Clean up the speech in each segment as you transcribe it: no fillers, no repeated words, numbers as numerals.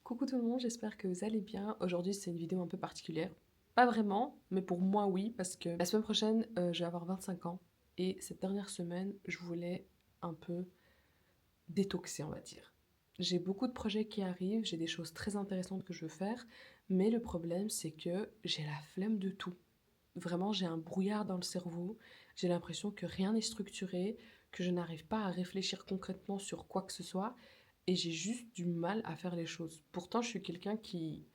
Coucou tout le monde, j'espère que vous allez bien. Aujourd'hui c'est une vidéo un peu particulière. Pas vraiment, mais pour moi oui, parce que la semaine prochaine je vais avoir 25 ans et cette dernière semaine je voulais un peu détoxer on va dire. J'ai beaucoup de projets qui arrivent, j'ai des choses très intéressantes que je veux faire, mais le problème c'est que j'ai la flemme de tout. Vraiment j'ai un brouillard dans le cerveau, j'ai l'impression que rien n'est structuré, que je n'arrive pas à réfléchir concrètement sur quoi que ce soit et j'ai juste du mal à faire les choses. Pourtant, je suis quelqu'un qui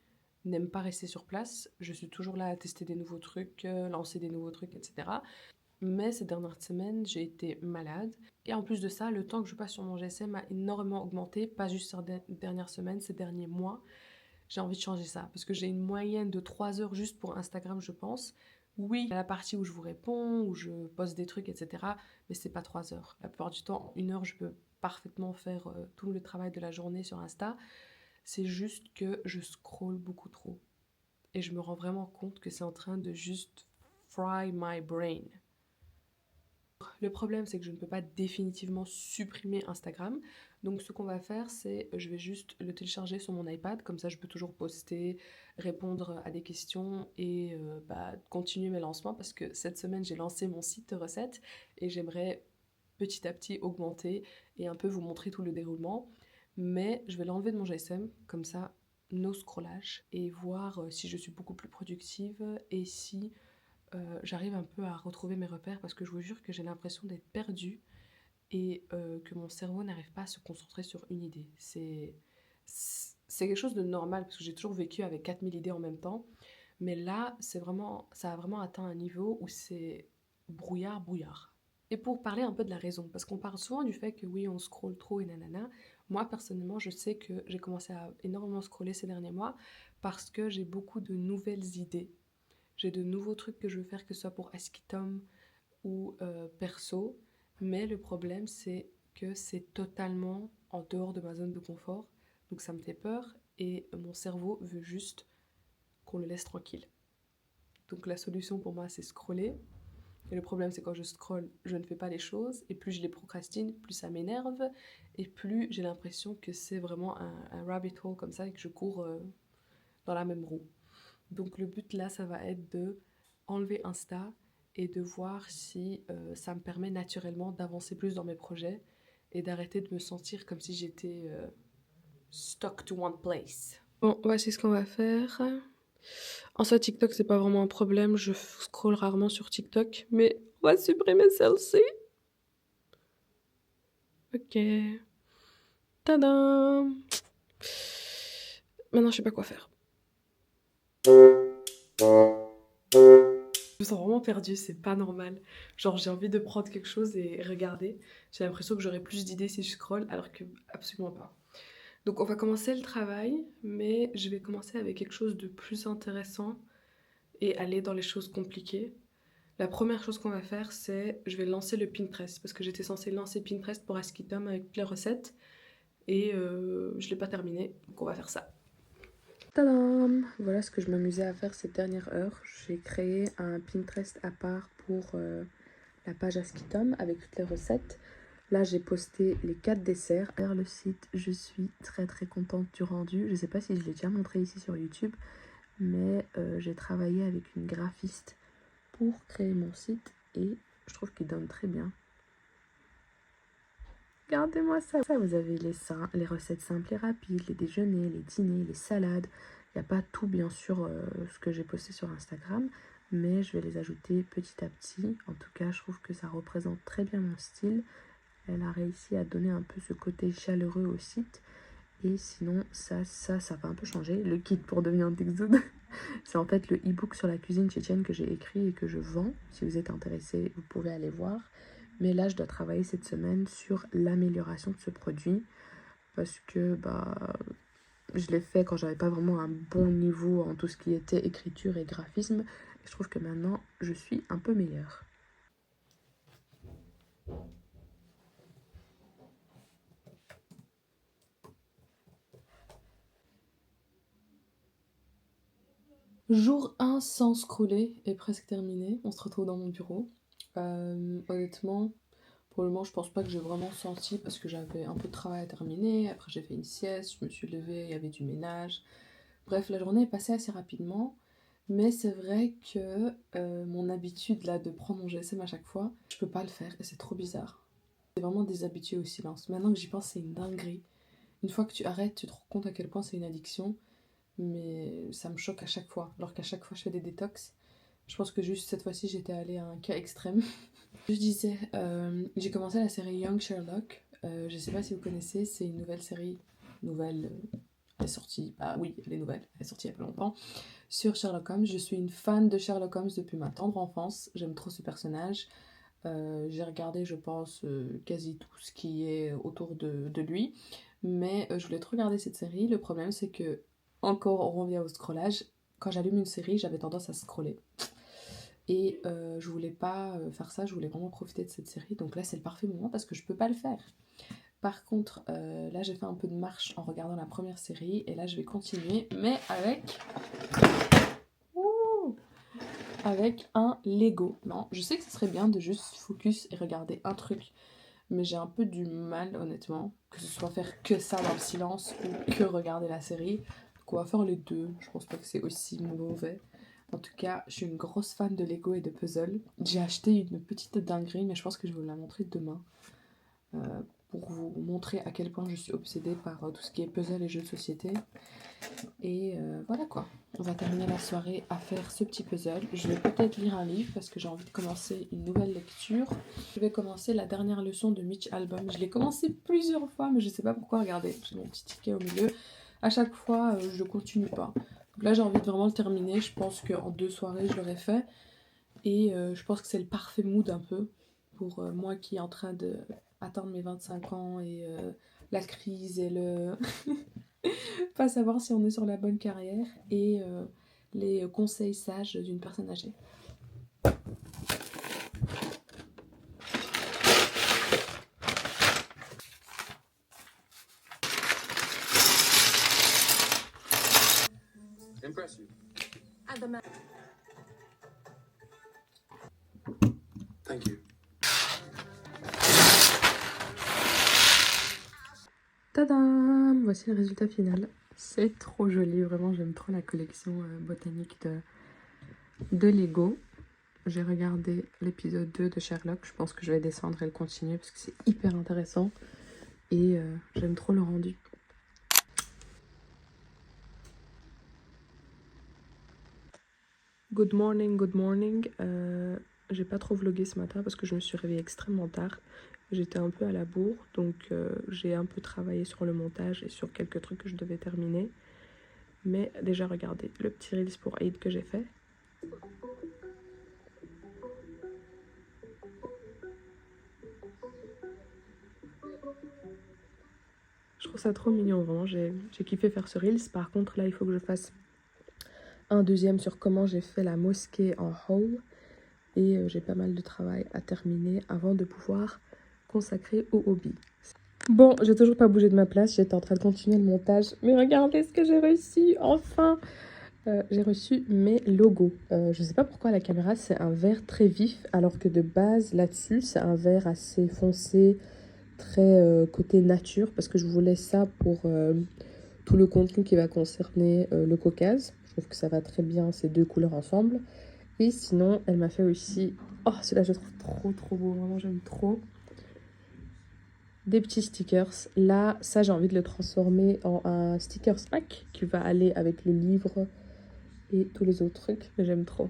n'aime pas rester sur place. Je suis toujours là à tester des nouveaux trucs, lancer des nouveaux trucs, etc. Mais ces dernières semaines, j'ai été malade. Et en plus de ça, le temps que je passe sur mon GSM a énormément augmenté, pas juste ces dernières semaines, ces derniers mois. J'ai envie de changer ça, parce que j'ai une moyenne de 3 heures juste pour Instagram, je pense. Oui, il y a la partie où je vous réponds, où je poste des trucs, etc. Mais c'est pas 3 heures. La plupart du temps, 1 heure, je peux parfaitement faire tout le travail de la journée sur Insta. C'est juste que je scrolle beaucoup trop. Et je me rends vraiment compte que c'est en train de juste fry my brain. Le problème, c'est que je ne peux pas définitivement supprimer Instagram. Donc, ce qu'on va faire, c'est je vais juste le télécharger sur mon iPad. Comme ça, je peux toujours poster, répondre à des questions et continuer mes lancements. Parce que cette semaine, j'ai lancé mon site de recettes et j'aimerais petit à petit augmenter et un peu vous montrer tout le déroulement. Mais je vais l'enlever de mon GSM. Comme ça, no scrollage et voir si je suis beaucoup plus productive et si j'arrive un peu à retrouver mes repères parce que je vous jure que j'ai l'impression d'être perdue et que mon cerveau n'arrive pas à se concentrer sur une idée. C'est quelque chose de normal parce que j'ai toujours vécu avec 4000 idées en même temps. Mais là, ça a vraiment atteint un niveau où c'est brouillard, brouillard. Et pour parler un peu de la raison, parce qu'on parle souvent du fait que oui, on scrolle trop et nanana, moi personnellement, je sais que j'ai commencé à énormément scroller ces derniers mois parce que j'ai beaucoup de nouvelles idées. J'ai de nouveaux trucs que je veux faire, que ce soit pour Askitom ou perso. Mais le problème, c'est que c'est totalement en dehors de ma zone de confort. Donc ça me fait peur et mon cerveau veut juste qu'on le laisse tranquille. Donc la solution pour moi, c'est scroller. Et le problème, c'est quand je scrolle, je ne fais pas les choses. Et plus je les procrastine, plus ça m'énerve. Et plus j'ai l'impression que c'est vraiment un rabbit hole comme ça et que je cours dans la même roue. Donc le but là, ça va être de enlever Insta et de voir si ça me permet naturellement d'avancer plus dans mes projets et d'arrêter de me sentir comme si j'étais stuck to one place. Bon, voici ce qu'on va faire. En soi, TikTok, c'est pas vraiment un problème. Je scrolle rarement sur TikTok, mais on va supprimer celle-ci. Ok. Tadam! Maintenant, je sais pas quoi faire. Je me sens vraiment perdue, c'est pas normal. Genre, j'ai envie de prendre quelque chose et regarder. J'ai l'impression que j'aurai plus d'idées si je scrolle, alors que absolument pas. Donc, on va commencer le travail, mais je vais commencer avec quelque chose de plus intéressant et aller dans les choses compliquées. La première chose qu'on va faire, c'est je vais lancer le Pinterest parce que j'étais censée lancer Pinterest pour Askitom avec toutes les recettes et je l'ai pas terminé, donc on va faire ça. Tadam! Voilà ce que je m'amusais à faire ces dernières heures. J'ai créé un Pinterest à part pour la page Askitom avec toutes les recettes. Là, j'ai posté les 4 desserts. Vers le site, je suis très très contente du rendu. Je sais pas si je l'ai déjà montré ici sur YouTube, mais j'ai travaillé avec une graphiste pour créer mon site et je trouve qu'il donne très bien. Regardez-moi ça. Vous avez les recettes simples et rapides, les déjeuners, les dîners, les salades. Il n'y a pas tout, bien sûr, ce que j'ai posté sur Instagram, mais je vais les ajouter petit à petit. En tout cas, je trouve que ça représente très bien mon style. Elle a réussi à donner un peu ce côté chaleureux au site. Et sinon, ça va un peu changer. Le kit pour devenir d'Exode, c'est en fait le e-book sur la cuisine tchétchène que j'ai écrit et que je vends. Si vous êtes intéressé, vous pouvez aller voir. Mais là, je dois travailler cette semaine sur l'amélioration de ce produit parce que je l'ai fait quand j'avais pas vraiment un bon niveau en tout ce qui était écriture et graphisme. Et je trouve que maintenant, je suis un peu meilleure. Jour 1 sans scroller est presque terminé. On se retrouve dans mon bureau. Honnêtement, pour le moment, je pense pas que j'ai vraiment senti parce que j'avais un peu de travail à terminer. Après, j'ai fait une sieste, je me suis levée, il y avait du ménage. Bref, la journée est passée assez rapidement. Mais c'est vrai que mon habitude là de prendre mon GSM à chaque fois, je peux pas le faire et c'est trop bizarre. C'est vraiment des habitués au silence. Maintenant que j'y pense, c'est une dinguerie. Une fois que tu arrêtes, tu te rends compte à quel point c'est une addiction. Mais ça me choque à chaque fois. Alors qu'à chaque fois, je fais des détox. Je pense que juste cette fois-ci, j'étais allée à un cas extrême. Je disais, j'ai commencé la série Young Sherlock. Je sais pas si vous connaissez, c'est une nouvelle série. Nouvelle, elle est sortie. Ah oui, elle est nouvelle. Elle est sortie il y a pas longtemps. Sur Sherlock Holmes. Je suis une fan de Sherlock Holmes depuis ma tendre enfance. J'aime trop ce personnage. J'ai regardé, je pense, quasi tout ce qui est autour de lui. Mais je voulais trop regarder cette série. Le problème, c'est que, encore, on revient au scrollage. Quand j'allume une série, j'avais tendance à scroller. Et je voulais pas faire ça, je voulais vraiment profiter de cette série. Donc là, c'est le parfait moment parce que je peux pas le faire. Par contre, là, j'ai fait un peu de marche en regardant la première série. Et là, je vais continuer, mais avec... Ouh, avec un Lego. Non, je sais que ce serait bien de juste focus et regarder un truc. Mais j'ai un peu du mal, honnêtement, que ce soit faire que ça dans le silence ou que regarder la série. Donc on va faire les deux. Je pense pas que c'est aussi mauvais. En tout cas, je suis une grosse fan de Lego et de puzzle. J'ai acheté une petite dinguerie, mais je pense que je vais vous la montrer demain. Pour vous montrer à quel point je suis obsédée par tout ce qui est puzzle et jeux de société. Et voilà quoi. On va terminer la soirée à faire ce petit puzzle. Je vais peut-être lire un livre parce que j'ai envie de commencer une nouvelle lecture. Je vais commencer la dernière leçon de Mitch Albom. Je l'ai commencé plusieurs fois, mais je sais pas pourquoi. Regardez, j'ai mon petit ticket au milieu. À chaque fois, je continue pas. Donc là, j'ai envie de vraiment le terminer. Je pense qu'en 2 soirées, je l'aurai fait. Et je pense que c'est le parfait mood un peu pour moi qui est en train de atteindre mes 25 ans et la crise et le pas savoir si on est sur la bonne carrière et les conseils sages d'une personne âgée. Impressive. Thank you. Tadam! Voici le résultat final. C'est trop joli, vraiment j'aime trop la collection botanique de Lego. J'ai regardé l'épisode 2 de Sherlock, je pense que je vais descendre et le continuer parce que c'est hyper intéressant et j'aime trop le rendu. Good morning, good morning. J'ai pas trop vlogué ce matin parce que je me suis réveillée extrêmement tard. J'étais un peu à la bourre, donc j'ai un peu travaillé sur le montage et sur quelques trucs que je devais terminer. Mais déjà, regardez le petit reels pour Aid que j'ai fait. Je trouve ça trop mignon, vraiment. J'ai kiffé faire ce reels. Par contre, là, il faut que je fasse un deuxième sur comment j'ai fait la mosquée en haul. Et j'ai pas mal de travail à terminer avant de pouvoir consacrer au hobby. Bon, j'ai toujours pas bougé de ma place, j'étais en train de continuer le montage, mais regardez ce que j'ai reçu, enfin j'ai reçu mes logos. Je sais pas pourquoi à la caméra c'est un vert très vif, alors que de base là-dessus c'est un vert assez foncé, très côté nature, parce que je voulais ça pour tout le contenu qui va concerner le Caucase. Je trouve que ça va très bien ces deux couleurs ensemble. Et sinon, elle m'a fait aussi... Oh, celui-là, je le trouve trop beau. Vraiment, j'aime trop. Des petits stickers. Là, ça, j'ai envie de le transformer en un stickers pack qui va aller avec le livre et tous les autres trucs. Mais j'aime trop.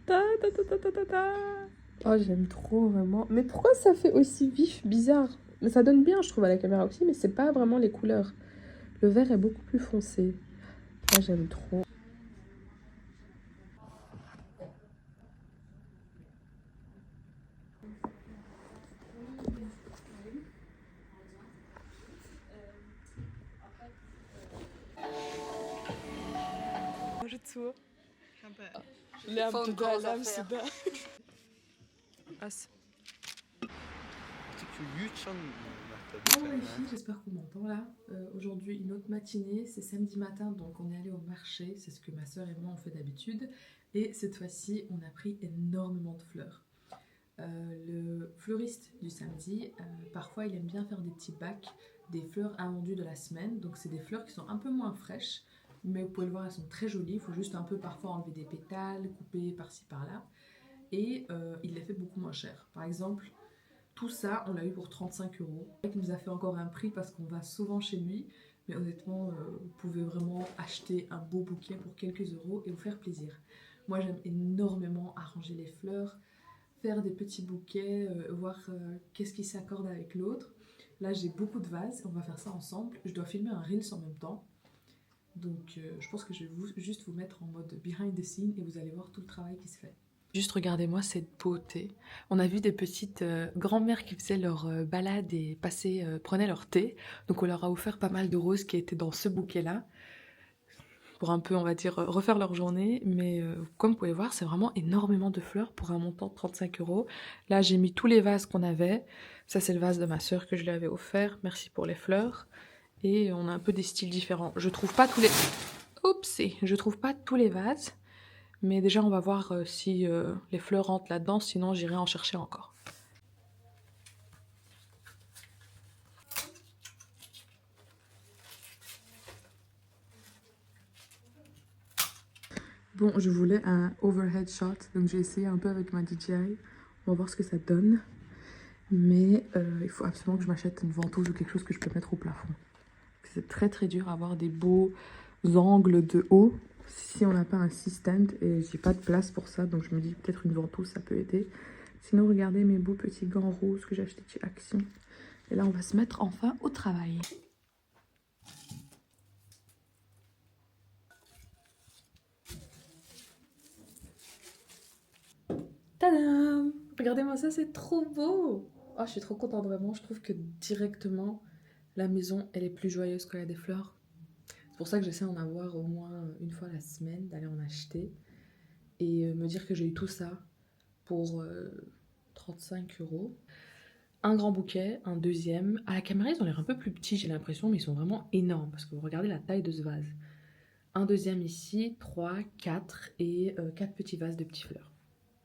Ta, ta, ta, ta, ta, ta, ta. Oh, j'aime trop, vraiment. Mais pourquoi ça fait aussi vif, bizarre? Mais ça donne bien, je trouve, à la caméra aussi, mais c'est pas vraiment les couleurs. Le vert est beaucoup plus foncé. Ah, j'aime trop. Bonjour. Phone calls à faire. As. Tycker du ljud som Bonjour les filles, j'espère qu'on m'entend là. Aujourd'hui une autre matinée, c'est samedi matin donc on est allé au marché, c'est ce que ma soeur et moi on fait d'habitude. Et cette fois-ci on a pris énormément de fleurs. Le fleuriste du samedi, parfois il aime bien faire des petits bacs, des fleurs invendues de la semaine. Donc c'est des fleurs qui sont un peu moins fraîches, mais vous pouvez le voir elles sont très jolies. Il faut juste un peu parfois enlever des pétales, couper par-ci par-là. Et il les fait beaucoup moins cher. Par exemple, tout ça, on l'a eu pour 35 euros. Il nous a fait encore un prix parce qu'on va souvent chez lui. Mais honnêtement, vous pouvez vraiment acheter un beau bouquet pour quelques euros et vous faire plaisir. Moi, j'aime énormément arranger les fleurs, faire des petits bouquets, voir qu'est-ce qui s'accorde avec l'autre. Là, j'ai beaucoup de vases, on va faire ça ensemble. Je dois filmer un Reels en même temps. Donc, je pense que je vais juste vous mettre en mode behind the scene et vous allez voir tout le travail qui se fait. Juste regardez-moi cette beauté. On a vu des petites grand-mères qui faisaient leur balade et prenaient leur thé. Donc on leur a offert pas mal de roses qui étaient dans ce bouquet-là. Pour un peu, on va dire, refaire leur journée. Mais comme vous pouvez voir, c'est vraiment énormément de fleurs pour un montant de 35 euros. Là, j'ai mis tous les vases qu'on avait. Ça, c'est le vase de ma soeur que je lui avais offert. Merci pour les fleurs. Et on a un peu des styles différents. Je trouve pas tous les... Oups, je trouve pas tous les vases. Mais déjà, on va voir si les fleurs rentrent là-dedans, sinon j'irai en chercher encore. Bon, je voulais un overhead shot, donc j'ai essayé un peu avec ma DJI. On va voir ce que ça donne. Mais il faut absolument que je m'achète une ventouse ou quelque chose que je peux mettre au plafond. C'est très très dur à avoir des beaux angles de haut si on n'a pas un C-stand et j'ai pas de place pour ça, donc je me dis peut-être une ventouse ça peut aider. Sinon regardez mes beaux petits gants roses que j'ai achetés chez Action. Et là on va se mettre enfin au travail. Tadam! Regardez-moi ça, c'est trop beau! Oh, je suis trop contente vraiment, je trouve que directement la maison elle est plus joyeuse quand il y a des fleurs. C'est pour ça que j'essaie d'en avoir au moins une fois la semaine, d'aller en acheter. Et me dire que j'ai eu tout ça pour 35 euros. Un grand bouquet, un deuxième. À la caméra, ils ont l'air un peu plus petits, j'ai l'impression, mais ils sont vraiment énormes parce que vous regardez la taille de ce vase. Un deuxième ici, 3, 4 et 4 petits vases de petites fleurs.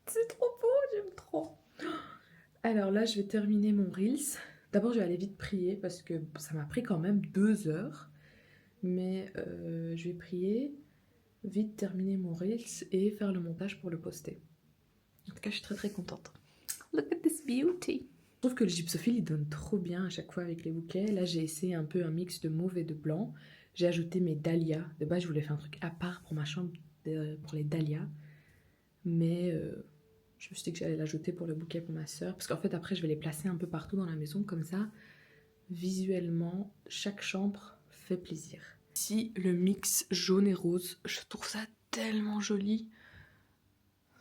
C'est trop beau, j'aime trop. Alors là, je vais terminer mon Reels. D'abord, je vais aller vite prier parce que ça m'a pris quand même 2 heures. Mais je vais prier, vite terminer mon Reels et faire le montage pour le poster. En tout cas, je suis très très contente. Look at this beauty! Je trouve que le gypsophile il donne trop bien à chaque fois avec les bouquets. Là, j'ai essayé un peu un mix de mauve et de blanc. J'ai ajouté mes dahlias. De base, je voulais faire un truc à part pour ma chambre, pour les dahlias. Mais je me suis dit que j'allais l'ajouter pour le bouquet pour ma soeur. Parce qu'en fait, après, je vais les placer un peu partout dans la maison. Comme ça, visuellement, chaque chambre fait plaisir. Ici, le mix jaune et rose. Je trouve ça tellement joli.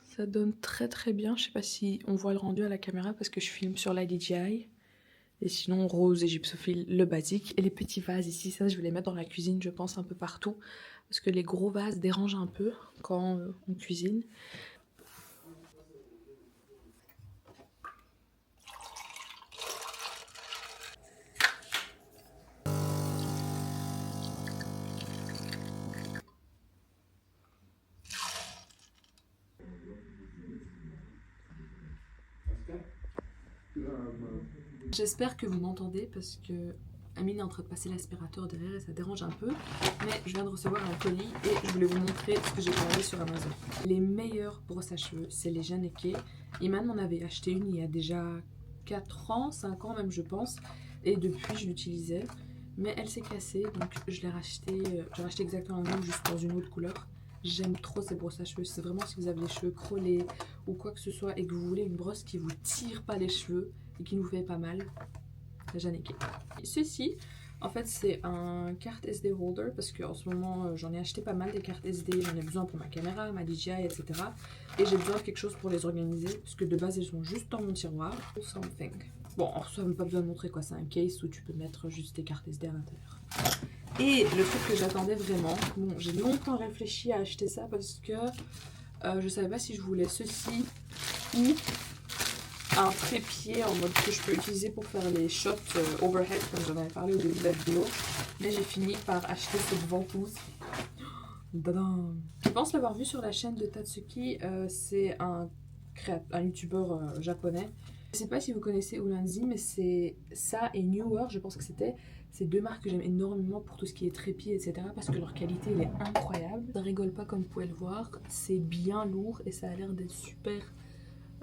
Ça donne très très bien. Je sais pas si on voit le rendu à la caméra parce que je filme sur la DJI. Et sinon, rose et gypsophile, le basique. Et les petits vases ici, ça je vais les mettre dans la cuisine, je pense, un peu partout. Parce que les gros vases dérangent un peu quand on cuisine. J'espère que vous m'entendez parce que Amine est en train de passer l'aspirateur derrière et ça dérange un peu. Mais je viens de recevoir un colis et je voulais vous montrer ce que j'ai commandé sur Amazon. Les meilleures brosses à cheveux, c'est les Janeke. Iman m'en avait acheté une il y a déjà 4 ans, 5 ans même je pense. Et depuis je l'utilisais. Mais elle s'est cassée donc je l'ai racheté. J'ai racheté exactement la même juste dans une autre couleur. J'aime trop ces brosses à cheveux. C'est vraiment si vous avez les cheveux crôlés ou quoi que ce soit et que vous voulez une brosse qui vous tire pas les cheveux et qui nous fait pas mal, la Janeke. Ceci, en fait, c'est un carte SD holder parce qu'en ce moment, j'en ai acheté pas mal des cartes SD. J'en ai besoin pour ma caméra, ma DJI, etc. Et j'ai besoin de quelque chose pour les organiser parce que de base, elles sont juste dans mon tiroir. Something. Bon, en soi, même pas besoin de montrer quoi. C'est un case où tu peux mettre juste tes cartes SD à l'intérieur. Et le truc que j'attendais vraiment, bon, j'ai longtemps réfléchi à acheter ça parce que je savais pas si je voulais ceci ou un trépied en mode que je peux utiliser pour faire les shots overhead comme j'en avais parlé au début de la vidéo. Mais j'ai fini par acheter cette ventouse. Tadam. Je pense l'avoir vu sur la chaîne de Tatsuki, c'est un youtubeur japonais. Je sais pas si vous connaissez Ulanzi, mais c'est ça et Newer, je pense que c'était ces deux marques que j'aime énormément pour tout ce qui est trépied, etc. Parce que leur qualité elle est incroyable. Ça rigole pas comme vous pouvez le voir, c'est bien lourd et ça a l'air d'être super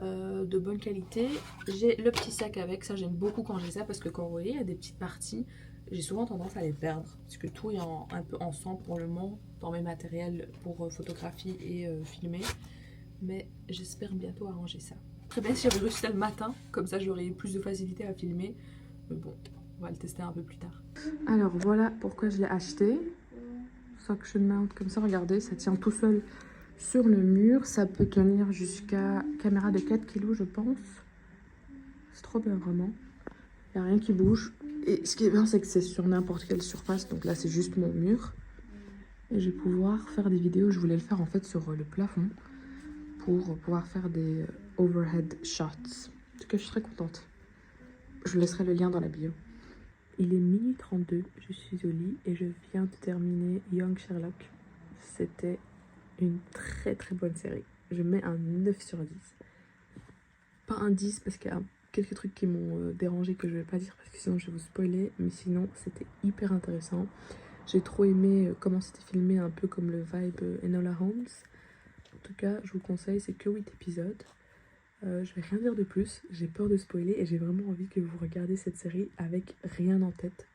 de bonne qualité. J'ai le petit sac avec, ça j'aime beaucoup quand j'ai ça parce que quand vous voyez il y a des petites parties, j'ai souvent tendance à les perdre parce que tout est un peu ensemble pour le moment dans mes matériels pour photographie et filmer. Mais j'espère bientôt arranger ça. Très bien si j'avais reçu ça le matin, comme ça j'aurais eu plus de facilité à filmer. Mais bon, on va le tester un peu plus tard. Alors voilà pourquoi je l'ai acheté. Suction mount comme ça, regardez, ça tient tout seul sur le mur. Ça peut tenir jusqu'à caméra de 4 kg je pense. C'est trop bien vraiment. Il n'y a rien qui bouge. Et ce qui est bien c'est que c'est sur n'importe quelle surface. Donc là c'est juste mon mur. Et je vais pouvoir faire des vidéos. Je voulais le faire en fait sur le plafond. Pour pouvoir faire des overhead shots. En tout cas, je suis très contente. Je vous laisserai le lien dans la bio. Il est minuit 32, je suis au lit et je viens de terminer Young Sherlock. C'était une très très bonne série. Je mets un 9 sur 10. Pas un 10 parce qu'il y a quelques trucs qui m'ont dérangé que je vais pas dire parce que sinon je vais vous spoiler. Mais sinon, c'était hyper intéressant. J'ai trop aimé comment c'était filmé, un peu comme le vibe Enola Holmes. En tout cas, je vous conseille, c'est que 8 épisodes. Je vais rien dire de plus, j'ai peur de spoiler et j'ai vraiment envie que vous regardiez cette série avec rien en tête.